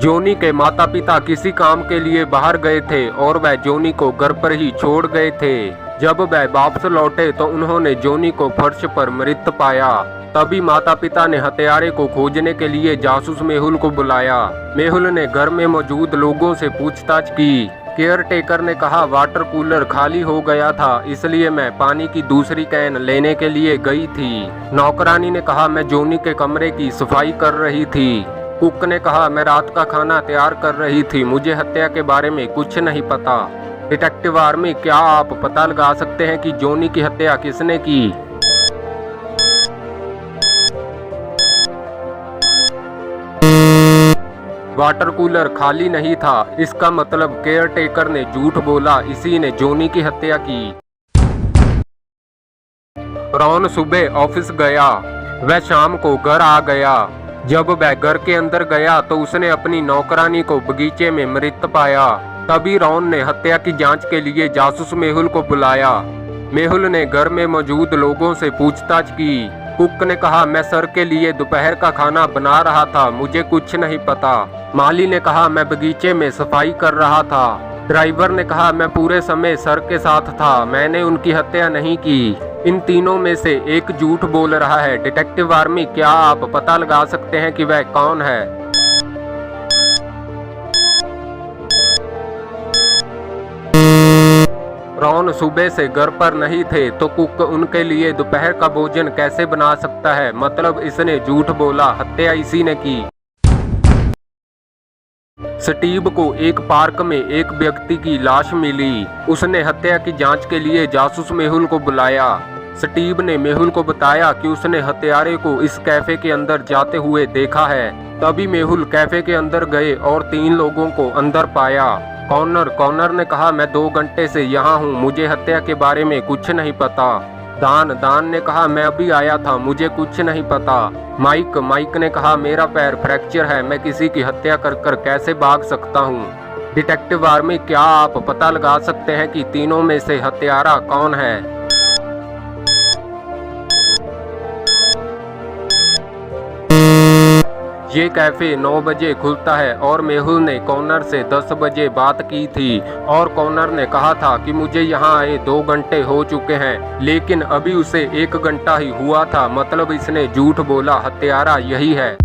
Johnny के माता पिता किसी काम के लिए बाहर गए थे और वह जॉनी को घर पर ही छोड़ गए थे। जब वह वापस लौटे तो उन्होंने जॉनी को फर्श पर मृत पाया। तभी माता पिता ने हत्यारे को खोजने के लिए जासूस मेहुल को बुलाया। मेहुल ने घर में मौजूद लोगों से पूछताछ की। केयर टेकर ने कहा वाटर कूलर खाली हो गया था, इसलिए मैं पानी की दूसरी कैन लेने के लिए गई थी। नौकरानी ने कहा मैं जॉनी के कमरे की सफाई कर रही थी। कुक ने कहा मैं रात का खाना तैयार कर रही थी, मुझे हत्या के बारे में कुछ नहीं पता। डिटेक्टिव आर्मी, क्या आप पता लगा सकते हैं कि जॉनी की हत्या किसने की? वाटर कूलर खाली नहीं था, इसका मतलब केयर टेकर ने झूठ बोला, इसी ने जॉनी की हत्या की। रॉन सुबह ऑफिस गया। वह शाम को घर आ गया। जब वह घर के अंदर गया तो उसने अपनी नौकरानी को बगीचे में मृत पाया। तभी रॉन ने हत्या की जांच के लिए जासूस मेहुल को बुलाया। मेहुल ने घर में मौजूद लोगों से पूछताछ की। कुक ने कहा मैं सर के लिए दोपहर का खाना बना रहा था, मुझे कुछ नहीं पता। माली ने कहा मैं बगीचे में सफाई कर रहा था। ड्राइवर ने कहा मैं पूरे समय सर के साथ था, मैंने उनकी हत्या नहीं की। इन तीनों में से एक झूठ बोल रहा है। डिटेक्टिव आर्मी, क्या आप पता लगा सकते हैं कि वह कौन है? रॉन सुबह से घर पर नहीं थे तो कुक उनके लिए दोपहर का भोजन कैसे बना सकता है? मतलब इसने झूठ बोला, हत्या इसी ने की। स्टीव को एक पार्क में एक व्यक्ति की लाश मिली। उसने हत्या की जांच के लिए जासूस मेहुल को बुलाया। स्टीव ने मेहुल को बताया कि उसने हत्यारे को इस कैफे के अंदर जाते हुए देखा है। तभी मेहुल कैफे के अंदर गए और 3 लोगों को अंदर पाया। कॉर्नर ने कहा मैं 2 घंटे से यहाँ हूँ, मुझे हत्या के बारे में कुछ नहीं पता। दान ने कहा मैं अभी आया था, मुझे कुछ नहीं पता। माइक ने कहा मेरा पैर फ्रैक्चर है, मैं किसी की हत्या कर कैसे भाग सकता हूँ? डिटेक्टिव आर्मी, क्या आप पता लगा सकते हैं कि तीनों में से हत्यारा कौन है? ये कैफे 9 बजे खुलता है और मेहुल ने कॉर्नर से 10 बजे बात की थी और कॉर्नर ने कहा था कि मुझे यहाँ आए 2 घंटे हो चुके हैं, लेकिन अभी उसे 1 घंटा ही हुआ था। मतलब इसने झूठ बोला, हत्यारा यही है।